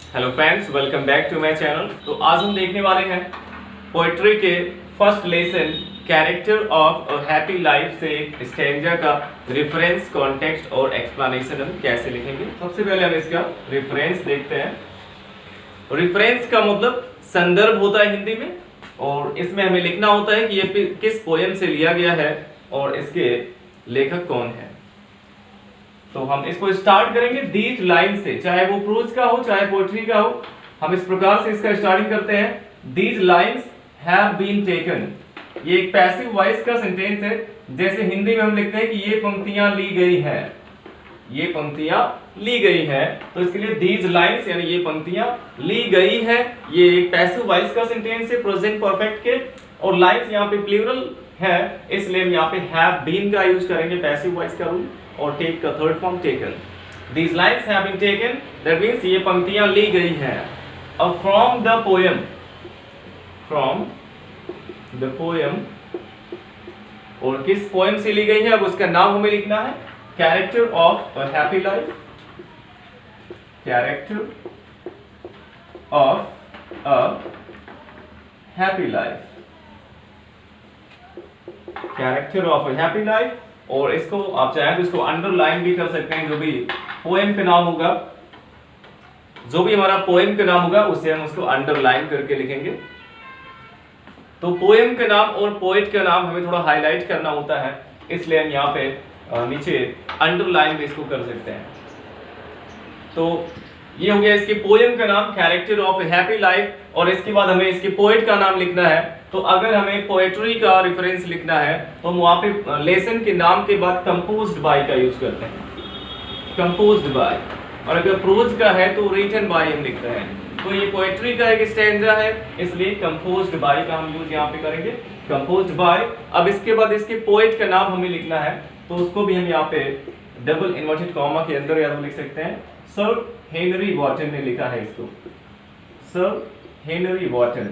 Hello friends, welcome back to my channel. तो आज हम देखने वाले हैं पोएट्री के first lesson character of a happy life से स्टैंजा का रेफरेंस, कॉन्टेक्स्ट और एक्सप्लेनेशन हम कैसे लिखेंगे। सबसे पहले हम इसका रेफरेंस देखते हैं। रेफरेंस का मतलब संदर्भ होता है हिंदी में, और इसमें हमें लिखना होता है कि ये किस पोएम से लिया गया है और इसके लेखक कौन है। तो हम इसको स्टार्ट करेंगे दीज लाइन से, चाहे वो प्रोज का हो चाहे पोएट्री का हो। हम इस प्रकार से इसका स्टार्टिंग करते हैं। These lines have been taken. ये एक पैसिव वॉइस का सेंटेंस है। जैसे हिंदी में हम लिखते हैं कि ये पंक्तियां ली गई हैं, ये पंक्तियां ली गई हैं, तो इसके लिए दीज लाइन्स यानी ये पंक्तियां ली गई है। ये एक पैसिव वॉइस का सेंटेंस है प्रेजेंट परफेक्ट के, और लाइन्स यहाँ पे प्लूरल है, इसलिए हम यहाँ पे हैव बीन का यूज करेंगे पैसिव वॉइस का रूल, और टेक का third form taken. These lines have been taken, that means ये पंक्तियां ली गई हैं। अब from the poem, from the poem, और किस पोएम से ली गई है अब उसका नाम हमें लिखना है। Character of a happy life, character of a happy life, character of a happy life. और इसको आप चाहें तो इसको अंडरलाइन भी कर सकते हैं। जो भी पोएम का नाम होगा, जो भी हमारा पोएम का नाम होगा उसे हम उसको अंडरलाइन करके लिखेंगे। तो पोएम का नाम और पोएट का नाम हमें थोड़ा हाईलाइट करना होता है, इसलिए हम यहाँ पे नीचे अंडरलाइन भी इसको कर सकते हैं। तो ये हो गया इसके पोएम का नाम, character of A happy life, और इसके बाद हमें इसके पोएट का नाम लिखना है। तो अगर हमें पोएट्री का रेफरेंस लिखना है तो हम वहाँ पे लेसन के नाम के बाद कंपोज्ड बाय का यूज करते हैं, कंपोज्ड बाय। और अगर प्रोज का है तो रिटन बाय हम लिखते हैं। तो ये पोएट्री का एक स्टैंजा है, इसलिए कंपोज्ड बाय का हम यूज यहाँ पे करेंगे, कंपोज्ड बाय। अब इसके बाद इसके पोएट का नाम हमें लिखना है, तो उसको भी हम यहाँ पे डबल इन्वर्टेड कॉमा के अंदर या तो लिख सकते हैं। सर हेनरी वॉटन ने लिखा है इसको, सर हेनरी वॉटन।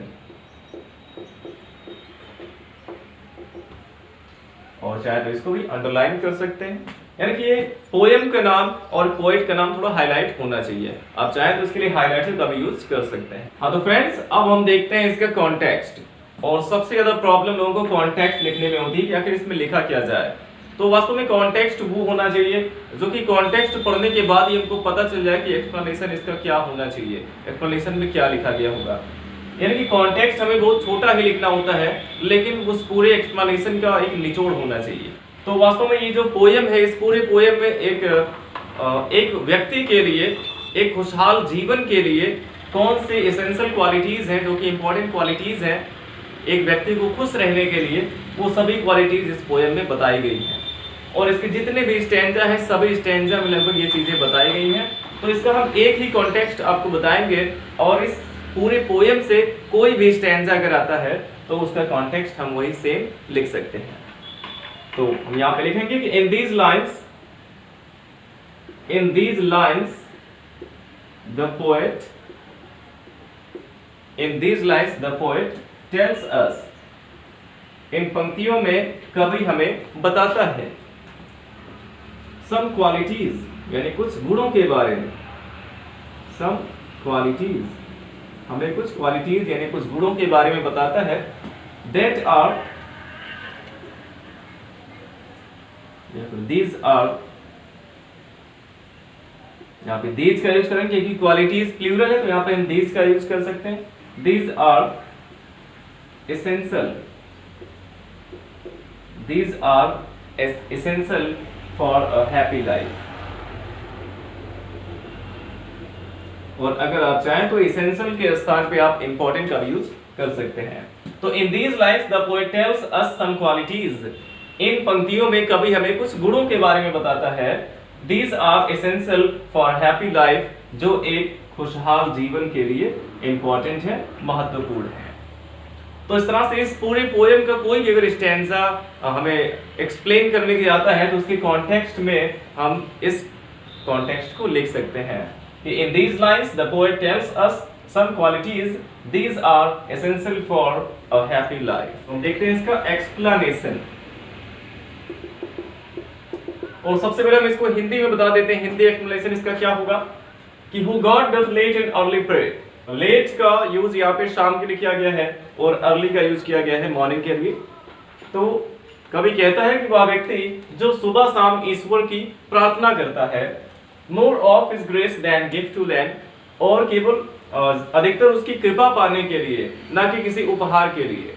और चाहे तो इसको भी अंडरलाइन कर सकते हैं, यानी कि ये पोएम का नाम और पोएट का नाम थोड़ा हाईलाइट होना चाहिए। आप चाहे तो इसके लिए हाईलाइटर का भी यूज कर सकते हैं। हाँ तो फ्रेंड्स, अब हम देखते हैं इसका कॉन्टेक्स्ट। और सबसे ज्यादा प्रॉब्लम लोगों को कॉन्टेक्स्ट लिखने में होती है कि आखिर इसमें लिखा क्या जाए। तो वास्तव में कॉन्टेक्स्ट वो होना चाहिए जो कि कॉन्टेक्स्ट पढ़ने के बाद ही हमको पता चल जाए कि एक्सप्लेनेशन इसका क्या होना चाहिए, एक्सप्लेनेशन में क्या लिखा गया होगा। यानी कि कॉन्टेक्स्ट हमें बहुत छोटा ही लिखना होता है, लेकिन उस पूरे एक्सप्लेनेशन का एक निचोड़ होना चाहिए। तो वास्तव में ये जो पोएम है, इस पूरे पोएम में एक व्यक्ति के लिए, एक खुशहाल जीवन के लिए कौन से एसेंशियल क्वालिटीज हैं, जो कि इंपॉर्टेंट क्वालिटीज हैं एक व्यक्ति को खुश रहने के लिए, वो सभी क्वालिटीज इस पोएम में बताई गई हैं। और इसके जितने भी स्टैंजा हैं, सभी स्टैंजा में लगभग ये चीजें बताई गई हैं। तो इसका हम एक ही कॉन्टेक्स्ट आपको बताएंगे, और इस पूरे पोएम से कोई भी स्टैंजा अगर आता है तो उसका कॉन्टेक्स्ट हम वही सेम लिख सकते हैं। तो हम यहाँ पे लिखेंगे कि in these lines the poet tells us. इन पंक्तियों में कवि हमें बताता है सम क्वालिटीज, यानी कुछ गुणों के बारे में। सम क्वालिटीज, हमें कुछ क्वालिटीज यानी कुछ गुणों के बारे में बताता है। दैट आर, दीज आर, यहाँ पे दीज का यूज करेंगे क्योंकि क्वालिटीज प्लूरल है, तो यहाँ पे हम दीज का यूज कर सकते हैं। These are essential, these are essential for a happy life। और अगर आप चाहें तो essential के स्थान पे आप important का यूज कर सकते हैं। तो in these lines the poet tells us some qualities। इन पंक्तियों में कवि हमें कुछ गुणों के बारे में बताता है। These are essential for happy life, जो एक खुशहाल जीवन के लिए important है, महत्वपूर्ण है। तो इस तरह से इस पूरे पोएम का कोई भी अगर स्टैंजा हमें एक्सप्लेन करने के आता है तो उसके कॉन्टेक्स्ट में हम इस कॉन्टेक्स्ट को लिख सकते हैं कि in these lines the poet tells us some qualities, these are essential for a happy life. हम देखते हैं इसका एक्सप्लेनेशन। और सबसे पहले हम इसको हिंदी में बता देते हैं। हिंदी एक्सप्लेनेशन इसका क्या होगा कि who God does late and early pray। Late का यूज यहाँ पे शाम के लिए किया गया है और अर्ली का यूज किया गया है मॉर्निंग के लिए। तो कवि कहता है कि वह व्यक्ति जो सुबह शाम ईश्वर की प्रार्थना करता है, more of his grace than gift to lend, और केवल अधिकतर उसकी कृपा पाने के लिए, ना कि किसी उपहार के लिए,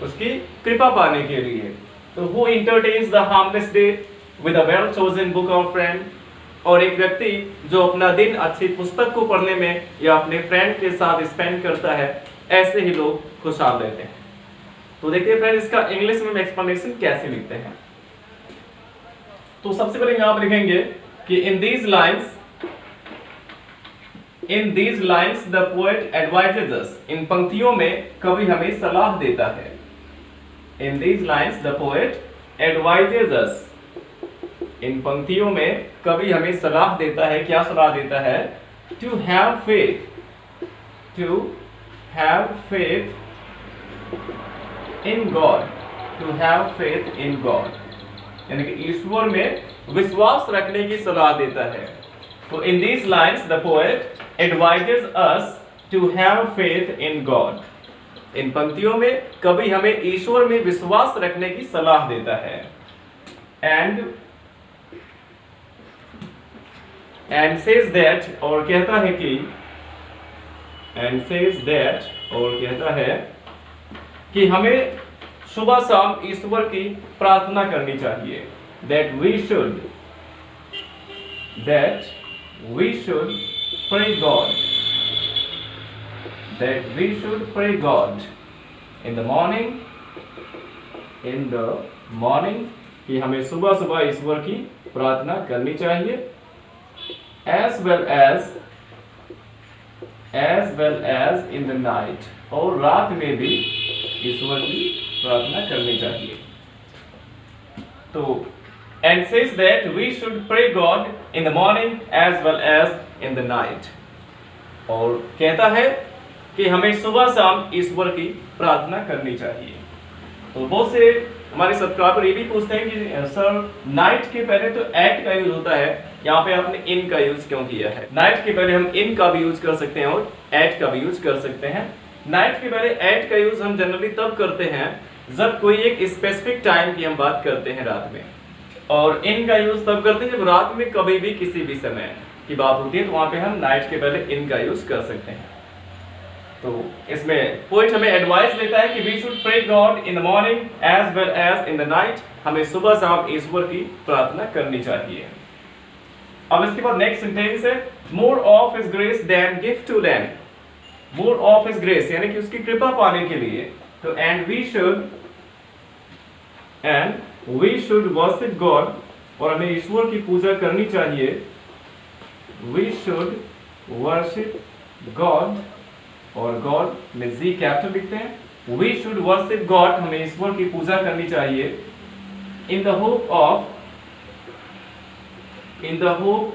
उसकी कृपा पाने के लिए। तो who entertains the harmless day with a well chosen book of friend, और एक व्यक्ति जो अपना दिन अच्छी पुस्तक को पढ़ने में या अपने फ्रेंड के साथ स्पेंड करता है, ऐसे ही लोग खुशहाल रहते हैं। तो देखिए फ्रेंड, इसका इंग्लिश में एक्सप्लेनेशन कैसे लिखते हैं। तो सबसे पहले यहां पर लिखेंगे कि in these lines the poet advises us. इन पंक्तियों में कवि हमें सलाह देता है। In these lines the poet advises us. इन पंक्तियों में कवि हमें सलाह देता है। क्या सलाह देता है? To have faith, to have faith in God, to have faith in God, यानी कि ईश्वर में विश्वास रखने की सलाह देता है। तो in these lines the poet advises us to have faith in God. इन पंक्तियों में कवि हमें ईश्वर में विश्वास रखने की सलाह देता है। एंड सेज दैट, और कहता है कि, एंड सेज दैट, और कहता है कि हमें सुबह शाम ईश्वर की प्रार्थना करनी चाहिए। That we should pray God, that we should pray God in the morning, कि हमें सुबह सुबह ईश्वर की प्रार्थना करनी चाहिए। as well as in the night, और रात में भी ईश्वर की प्रार्थना करनी चाहिए। तो and says that we should pray God in the morning as well as in the night, और कहता है कि हमें सुबह शाम ईश्वर की प्रार्थना करनी चाहिए। तो बहुत से हमारे सब्सक्राइबर ये भी पूछते हैं कि सर नाइट के पहले तो एट का यूज होता है, यहाँ पे आपने इन का यूज क्यों किया है? नाइट के पहले हम इन का भी यूज कर सकते हैं और एट का भी यूज कर सकते हैं। नाइट के पहले एट का यूज हम जनरली तब करते हैं जब कोई एक स्पेसिफिक टाइम की हम बात करते हैं रात में, और इन का यूज तब करते हैं जब रात में कभी भी किसी भी समय की बात होती है, तो वहां पे हम नाइट के पहले इन का यूज कर सकते हैं। तो इसमें पोएट हमें एडवाइस देता है कि we should pray God in the morning as well as in the night, हमें सुबह शाम ईश्वर की प्रार्थना करनी चाहिए। अब इसके बाद नेक्स्ट सेंटेंस है more of his grace than gift to lend. More of his grace यानी कि उसकी कृपा पाने के लिए। तो and we should worship God, और हमें ईश्वर की पूजा करनी चाहिए। वी शुड वर्शिप गॉड, और गॉड में जी कैपिटल लिखते हैं। वी शुड वर्शिप गॉड, हमें ईश्वर की पूजा करनी चाहिए। इन द होप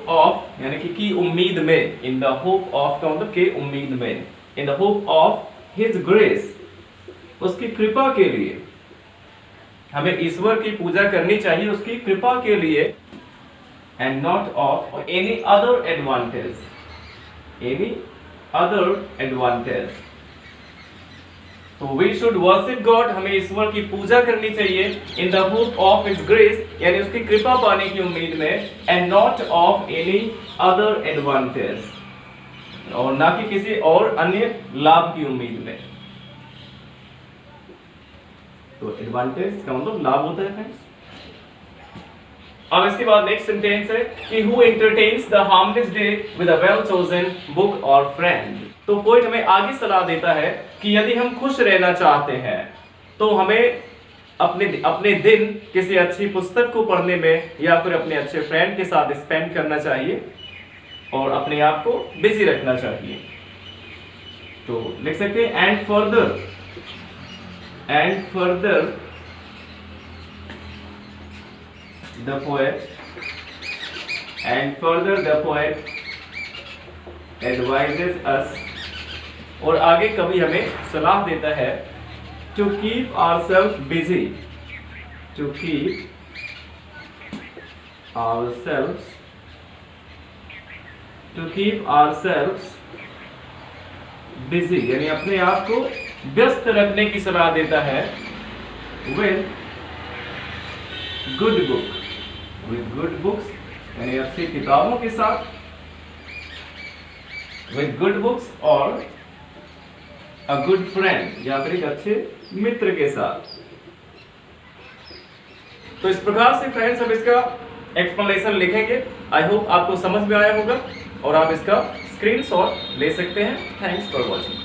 ऑफ यानी कि की उम्मीद में। इन द होप ऑफ का मतलब के उम्मीद में। In the hope of his grace, उसकी कृपा के लिए हमें ईश्वर की पूजा करनी चाहिए, उसकी कृपा के लिए। And not of any other advantage, any other advantage. तो वी शुड वर्शिप गॉड, हमें ईश्वर की पूजा करनी चाहिए। In the hope of his grace, यानी उसकी कृपा पाने की उम्मीद में। And not of any other advantage, और ना कि किसी और अन्य लाभ की उम्मीद में। तो एडवांटेज का मतलब लाभ होता है फ्रेंड्स। अब इसके बाद नेक्स्ट सेंटेंस है कि who entertains the harmless day with a well chosen book और फ्रेंड। तो पोएट हमें आगे सलाह देता है कि यदि हम खुश रहना चाहते हैं तो हमें अपने दिन किसी अच्छी पुस्तक को पढ़ने में या फिर अपने अच्छे फ्रेंड के साथ स्पेंड करना चाहिए और अपने आप को बिजी रखना चाहिए। तो लिख सकते हैं and further the poet advises us, और आगे कवि हमें सलाह देता है to keep ourselves busy, to keep ourselves to keep ourselves busy, यानी अपने आप को व्यस्त रखने की सलाह देता है with good book, with good books यानी अच्छी किताबों के साथ, विद गुड बुक्स और अ गुड फ्रेंड या फिर एक अच्छे मित्र के साथ। तो इस प्रकार से फ्रेंड्स अब इसका एक्सप्लेनेशन लिखेंगे। आई होप आपको समझ में आया होगा और आप इसका स्क्रीनशॉट ले सकते हैं। Thanks for watching.